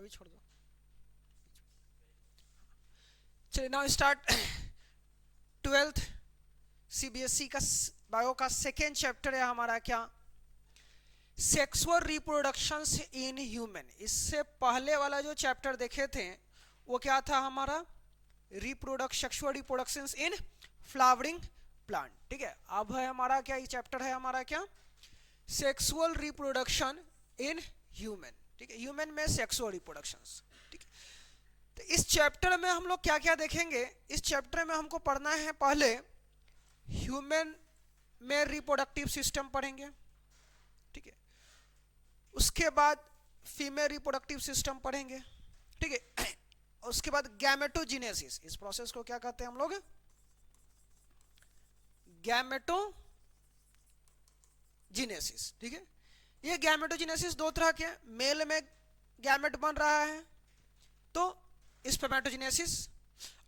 अभी छोड़ दो। चलिए नाउ स्टार्ट 12th सीबीएसई का बायो का सेकेंड चैप्टर है हमारा क्या, सेक्सुअल रिप्रोडक्शंस इन ह्यूमन। इससे पहले वाला जो चैप्टर देखे थे वो क्या था हमारा, sexual reproductions in flowering plant. ठीक है, अब है हमारा क्या, ये चैप्टर है हमारा क्या, सेक्सुअल रिप्रोडक्शन इन ह्यूमन। ठीक है, ह्यूमन में सेक्सुअल रिप्रोडक्शंस। ठीक है, तो इस चैप्टर में हम लोग क्या क्या देखेंगे, इस चैप्टर में हमको पढ़ना है पहले ह्यूमन में रिप्रोडक्टिव सिस्टम पढ़ेंगे। ठीक है, उसके बाद फीमेल रिप्रोडक्टिव सिस्टम पढ़ेंगे। ठीक है, उसके बाद गैमेटोजेनेसिस, इस प्रोसेस को क्या कहते हैं हम लोग, गैमेटोजेनेसिस। ठीक है, ये गैमेटोजेनेसिस दो तरह के, मेल में गैमेट बन रहा है तो स्पर्मेटोजेनेसिस,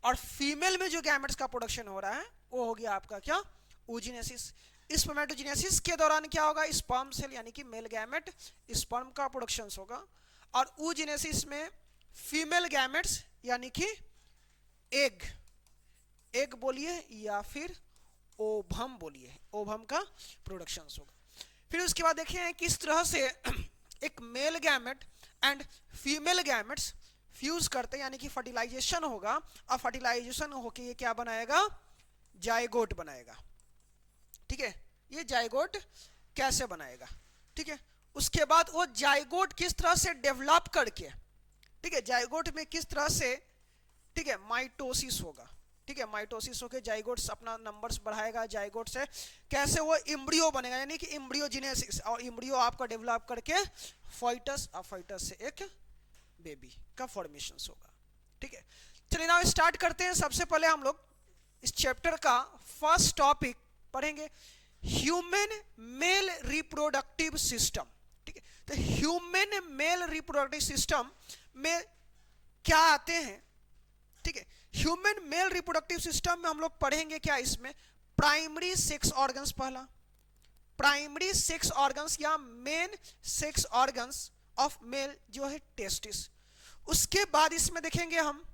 और फीमेल में जो गैमेट्स का प्रोडक्शन हो रहा है वो हो गया आपका क्या, oogenesis। स्पर्मेटोजेनेसिस के दौरान क्या होगा, स्पर्म सेल यानी कि मेल गैमेट स्पर्म का प्रोडक्शन होगा, और oogenesis में फीमेल गैमेट्स यानी कि एग बोलिए या फिर ओभम बोलिए, ओभम का प्रोडक्शन होगा। फिर उसके बाद देखिए किस तरह से एक male gamete and female gametes fuse करते हैं, यानी कि फर्टिलाइजेशन होगा, और फर्टिलाइजेशन होके ये क्या बनाएगा, जायगोट बनाएगा। ठीक है, ये जायगोट कैसे बनाएगा। ठीक है, उसके बाद वो जायगोट किस तरह से डेवलप करके, ठीक है, जायगोट में किस तरह से, ठीक है, माइटोसिस होगा। ठीक है, माइटोसिस होकर जाइगोट्स अपना नंबर्स बढ़ाएगा, जाइगोट से कैसे वो इम्ब्रियो बनेगा, यानी कि इम्ब्रियोजेनेसिस, और इम्ब्रियो आपका डेवलप करके फॉइटस, और फॉइटस से एक बेबी का फॉर्मेशन होगा। ठीक है, चलिए नाउ स्टार्ट करते हैं। सबसे पहले हम लोग इस चैप्टर का फर्स्ट टॉपिक पढ़ेंगे, ह्यूमन मेल रिप्रोडक्टिव सिस्टम। ठीक है, तो ह्यूमन मेल रिप्रोडक्टिव सिस्टम में क्या आते हैं। ठीक है, ह्यूमन मेल रिप्रोडक्टिव सिस्टम में हम लोग पढ़ेंगे क्या, इसमें प्राइमरी सेक्स ऑर्गन्स, पहला प्राइमरी सेक्स ऑर्गन्स या main sex organs of male जो है टेस्टिस। उसके बाद इसमें देखेंगे हम,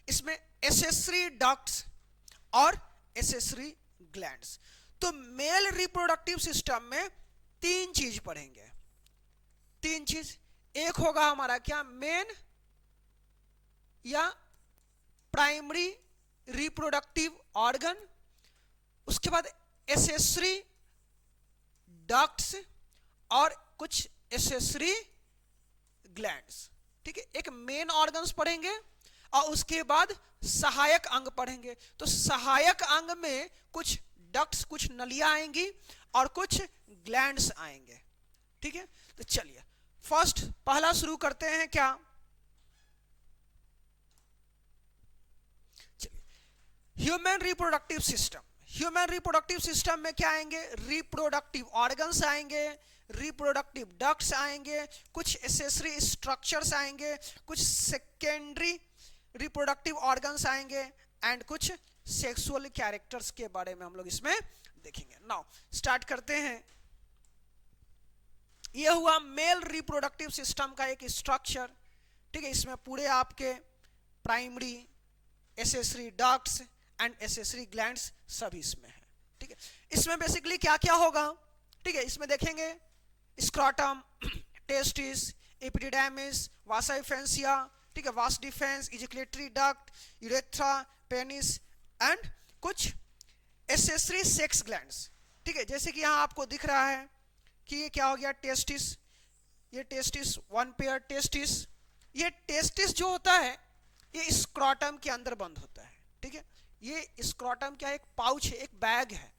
इसमें एसेसरी डक्ट्स और एसेसरी ग्लैंड्स। तो मेल रिप्रोडक्टिव सिस्टम में तीन चीज पढ़ेंगे, तीन चीज। एक होगा हमारा क्या, मेन या प्राइमरी रिप्रोडक्टिव ऑर्गन, उसके बाद एसेसरी डक्ट्स और कुछ एसेसरी ग्लैंड्स। ठीक है, एक मेन ऑर्गन्स पढ़ेंगे और उसके बाद सहायक अंग पढ़ेंगे। तो सहायक अंग में कुछ डक्ट्स, कुछ नलियां आएंगी और कुछ ग्लैंड्स आएंगे। ठीक है, तो चलिए फर्स्ट पहला शुरू करते हैं क्या, human reproductive system. Human reproductive system में क्या आएंगे, रिप्रोडक्टिव ऑर्गन्स आएंगे, रिप्रोडक्टिव डक्ट्स आएंगे, कुछ एसेसरी स्ट्रक्चर्स आएंगे, कुछ सेकेंडरी रिप्रोडक्टिव ऑर्गन्स आएंगे, एंड कुछ सेक्सुअल कैरेक्टर्स के बारे में हम लोग इसमें देखेंगे। नाउ स्टार्ट करते हैं। यह हुआ मेल रिप्रोडक्टिव सिस्टम का एक स्ट्रक्चर। ठीक है, इसमें पूरे आपके primary, accessory ducts and accessory glands सभी इसमें है। ठीक है, इसमें बेसिकली क्या क्या होगा, ठीक है, इसमें देखेंगे स्क्रॉटम, टेस्टिस, एपिडिडाइमिस, वासा एफेंसिया, ठीक है, वास defence, ejaculatory duct, urethra, penis and कुछ एसेसरी सेक्स ग्लैंड्स। ठीक है, जैसे कि यहां आपको दिख रहा है कि ये क्या हो गया, टेस्टिस, ये टेस्टिस, वन पेयर टेस्टिस। ये टेस्टिस जो होता है ये स्क्रॉटम के अंदर बंद होता है। ठीक है, ये स्क्रॉटम क्या है, एक पाउच है, एक बैग है,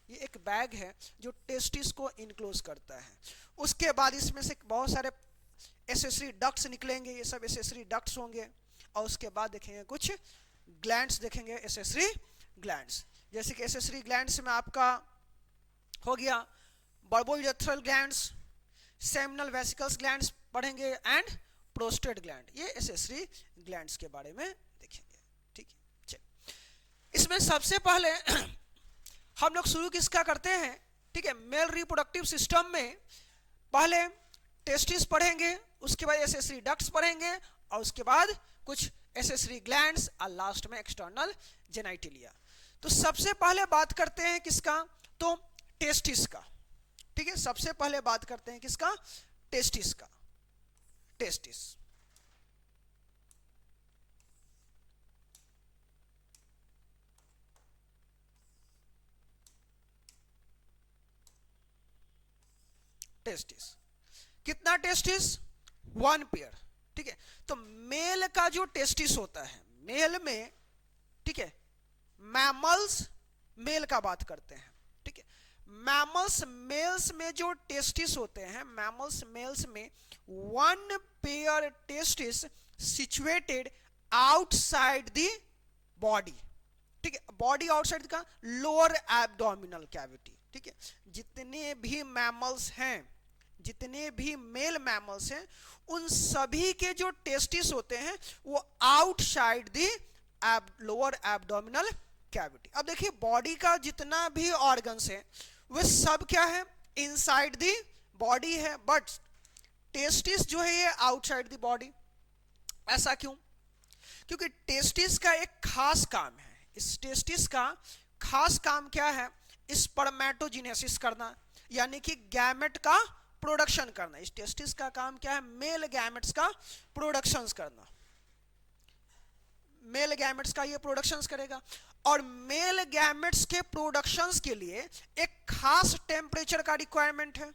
ये एक बैग है जो टेस्टिस को इनक्लोज करता है। उसके बाद इसमें से बहुत सारे एसेसरी डक्ट्स निकलेंगे, ये सब एसेसरी डक्ट्स होंगे, और उसके बाद देखेंगे कुछ ग्लैंड्स देखेंगे, एसेसरी ग्लैंड्स। जैसे कि एसेसरी ग्लैंड्स में आपका हो गया बर्बोयूरेथ्रल ग्लैंड्स, सेमिनल वेसिकल्स ग्लैंड्स पढ़ेंगे, एंड प्रोस्टेट ग्लैंड, ये एसेसरी ग्लैंड्स के बारे में देखेंगे। ठीक है, चलिए इसमें सबसे पहले हम लोग शुरू किसका करते हैं। ठीक है, मेल रिप्रोडक्टिव सिस्टम में पहले टेस्टिस पढ़ेंगे, उसके बाद एसेसरी डक्ट्स पढ़ेंगे, और उसके बाद कुछ एसेसरी ग्लैंड्स और लास्ट में एक्सटर्नल जेनिटलिया। तो सबसे पहले बात करते हैं किसका, तो टेस्टिस का। ठीक है, सबसे पहले बात करते हैं किसका, टेस्टिस का। टेस्टिस टेस्टिस कितना टेस्टिस, 1 पेयर। ठीक है, तो मेल का जो टेस्टिस होता है, मेल में, ठीक है, मैमल्स मेल का बात करते हैं। ठीक है, मैमल्स मेल्स में जो टेस्टिस होते हैं, मैमल्स मेल्स में 1 pair testis situated outside the body. ठीक है, बॉडी आउटसाइड का लोअर एब्डोमिनल कैविटी। ठीक है, जितने भी मैमल्स हैं, जितने भी मेल मैमल्स हैं, उन सभी के जो टेस्टिस होते हैं वो outside the lower abdominal cavity. अब देखिए, बॉडी का जितना भी ऑर्गन्स है वे सब क्या है, इनसाइड दी बॉडी है, बट टेस्टिस जो है ये आउटसाइड दी बॉडी। ऐसा क्यों? क्योंकि टेस्टिस का एक खास काम है। इस टेस्टिस का खास काम क्या है, स्पर्मेटोजेनेसिस करना, यानी कि गैमेट का प्रोडक्शन करना। इस टेस्टिस का काम क्या है, मेल गैमेट्स का प्रोडक्शन करना। मेल गैमेट्स का ये प्रोडक्शंस करेगा, और मेल गैमेट्स के प्रोडक्शंस के लिए एक खास टेम्परेचर का रिक्वायरमेंट है,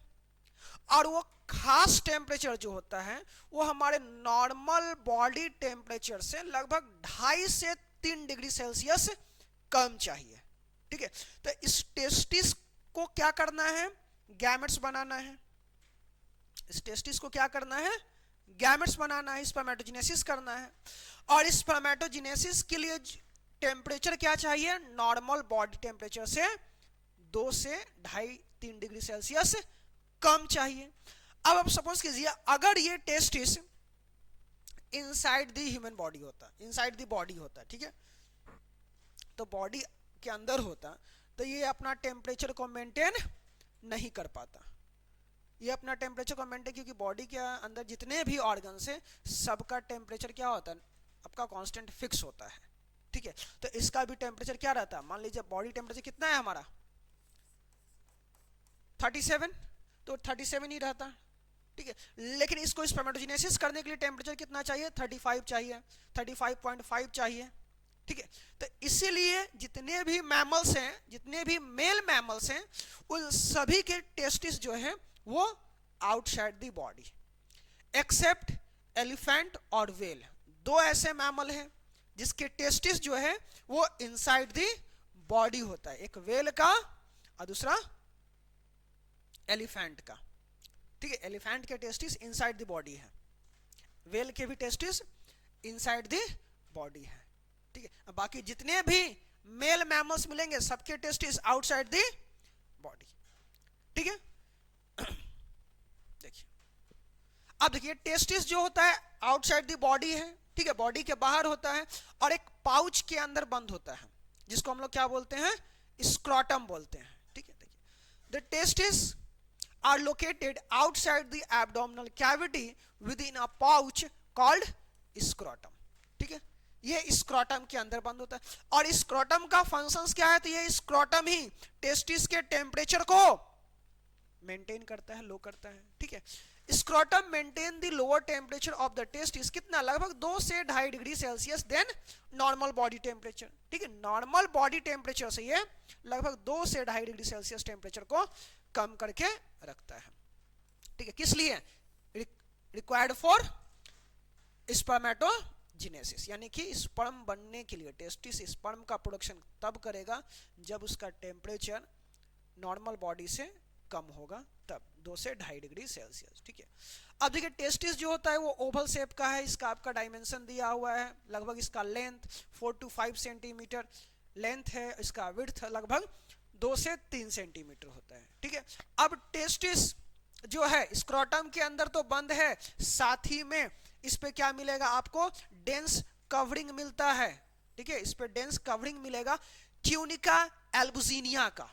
और वो खास टेम्परेचर जो होता है वो हमारे नॉर्मल बॉडी टेम्परेचर से लगभग 2.5 से 3 डिग्री सेल्सियस कम चाहिए। ठीक है, तो इस टेस्टिस को क्या करना है, गैमेट्स बनाना है। इस टेस्टिस को क्या करना है, गैमेट्स बनाना है, स्पर्मेटोजेनेसिस करना है। और इस स्पर्मेटोजेनेसिस के लिए टेम्परेचर क्या चाहिए, नॉर्मल बॉडी टेम्परेचर से 2 से 2.5-3 डिग्री सेल्सियस कम चाहिए। अब आप सपोज कीजिए, अगर ये testis inside the human body होता, इनसाइड द बॉडी होता, ठीक है, तो बॉडी के अंदर होता, तो ये अपना टेम्परेचर को मेंटेन नहीं कर पाता। ये अपना टेम्परेचर को मेंटेन, क्योंकि बॉडी के अंदर जितने भी ऑर्गन्स हैं सबका टेम्परेचर क्या होता है, आपका कांस्टेंट फिक्स होता है। ठीक है, तो इसका भी टेम्परेचर क्या रहता है, मान लीजिए बॉडी टेम्परेचर कितना है हमारा 37, तो 37 ही रहता। ठीक है, लेकिन इसको स्पर्मेटोजेनेसिस करने के लिए टेम्परेचर कितना चाहिए, 35 चाहिए, 35.5 चाहिए। ठीक है, तो इसीलिए जितने भी मैमल्स हैं, जितने भी मेल मैमल्स हैं, उन सभी के टेस्टिस जो है वो outside the body, except elephant और व्हेल। 2 ऐसे मैमल हैं जिसके टेस्टिस जो है वो इनसाइड दी बॉडी होता है, एक व्हेल का और दूसरा एलिफेंट का। ठीक है, एलिफेंट के टेस्टिस इनसाइड द बॉडी है, व्हेल के भी टेस्टिस इनसाइड द बॉडी है। ठीक है, बाकी जितने भी मेल मैमल्स मिलेंगे सबके टेस्टिस आउटसाइड द बॉडी। ठीक है, देखिए, अब देखिए, टेस्टिस जो होता है आउटसाइड द बॉडी है। ठीक है, बॉडी के बाहर होता है, और एक पाउच के अंदर बंद होता है, जिसको हम लोग क्या बोलते हैं, स्क्रोटम बोलते हैं। ठीक है, देखिए, the testis are located outside the abdominal cavity within a pouch called scrotum. ठीक है, ये स्क्रोटम के अंदर बंद होता है, और स्क्रोटम का फंक्शंस क्या है, तो ये स्क्रोटम ही टेस्टिस के टेम्परेचर को मेंटेन करता है, लो करता है। ठीक है, scrotum maintain the lower temperature of the testis, कितना, लगभग 2 से 2.5 degree Celsius than normal body temperature. ठीक है, नॉर्मल बॉडी टेम्परेचर से ये लगभग 2 से 2.5 डिग्री सेल्सियस टेम्परेचर को कम करके रखता है। ठीक है, किस लिए, रिक्वायर्ड फॉर स्पर्मेटोजेनेसिस, यानी कि स्पर्म बनने के लिए। टेस्टिस स्पर्म का प्रोडक्शन तब करेगा जब उसका टेम्परेचर नॉर्मल बॉडी से कम होगा, तब 2 से 2.5 डिग्री सेल्सियस। ठीक है, अब देखिए, टेस्टिस जो होता है वो ओवल शेप का है, इसका आपका डायमेंशन दिया हुआ है, लगभग इसका लेंथ 4 to 5 सेंटीमीटर लेंथ है, इसका विड्थ लगभग 2 से 3 सेंटीमीटर होता है। ठीक है, अब टेस्टिस जो है स्क्रोटम के अंदर तो बंद है, साथ ही में इस पे क्या मिलेगा आपको, डेंस कवरिंग मिलता है। ठीक है, इस पे डेंस कवरिंग मिलेगा ट्यूनिका एल्बुजिनिया का।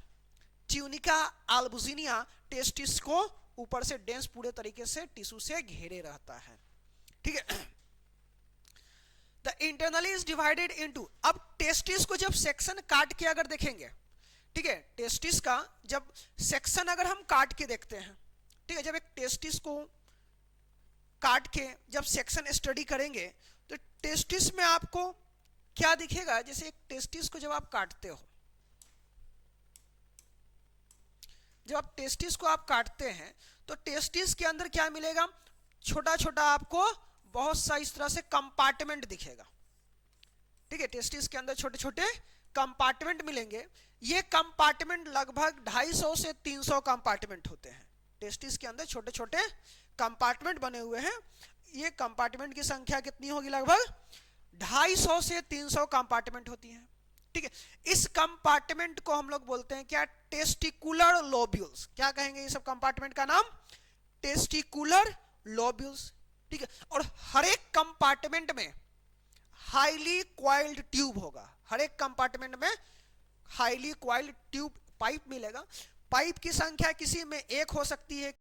ट्यूनिका एल्बुजिनिया टेस्टिस को ऊपर से डेंस पूरे तरीके से टिश्यू से घेरे रहता है, ठीक है। The internally is divided into, अब टेस्टिस को जब सेक्शन काट के अगर देखेंगे, ठीक है, टेस्टिस का जब सेक्शन अगर हम काट के देखते हैं, ठीक है, जब एक टेस्टिस को काट के जब सेक्शन स्टडी करेंगे तो टेस्टिस में आपको क्या दिखेगा, जैसे एक टेस्टिस को जब आप काटते हो, जब आप टेस्टिस को आप काटते हैं तो टेस्टिस के अंदर क्या मिलेगा, छोटा छोटा आपको बहुत सा इस तरह से कंपार्टमेंट दिखेगा, ठीक है। टेस्टिस के अंदर छोटे छोटे कंपार्टमेंट मिलेंगे। ये कंपार्टमेंट लगभग 250 से 300 कंपार्टमेंट होते हैं। टेस्टिस के अंदर छोटे छोटे कंपार्टमेंट बने हुए हैं। ये कंपार्टमेंट की संख्या कितनी होगी, लगभग 250 से 300 कंपार्टमेंट होती है, ठीक है। इस कंपार्टमेंट को हम लोग बोलते हैं क्या, टेस्टिकुलर लोब्यूल्स। क्या कहेंगे, ये सब कंपार्टमेंट का नाम टेस्टिकुलर लोब्यूल्स, ठीक है। और हर एक कंपार्टमेंट में हाईली क्वाइल्ड ट्यूब होगा, हर एक कंपार्टमेंट में हाईली क्वाइल्ड ट्यूब पाइप मिलेगा। पाइप की संख्या किसी में 1 हो सकती है,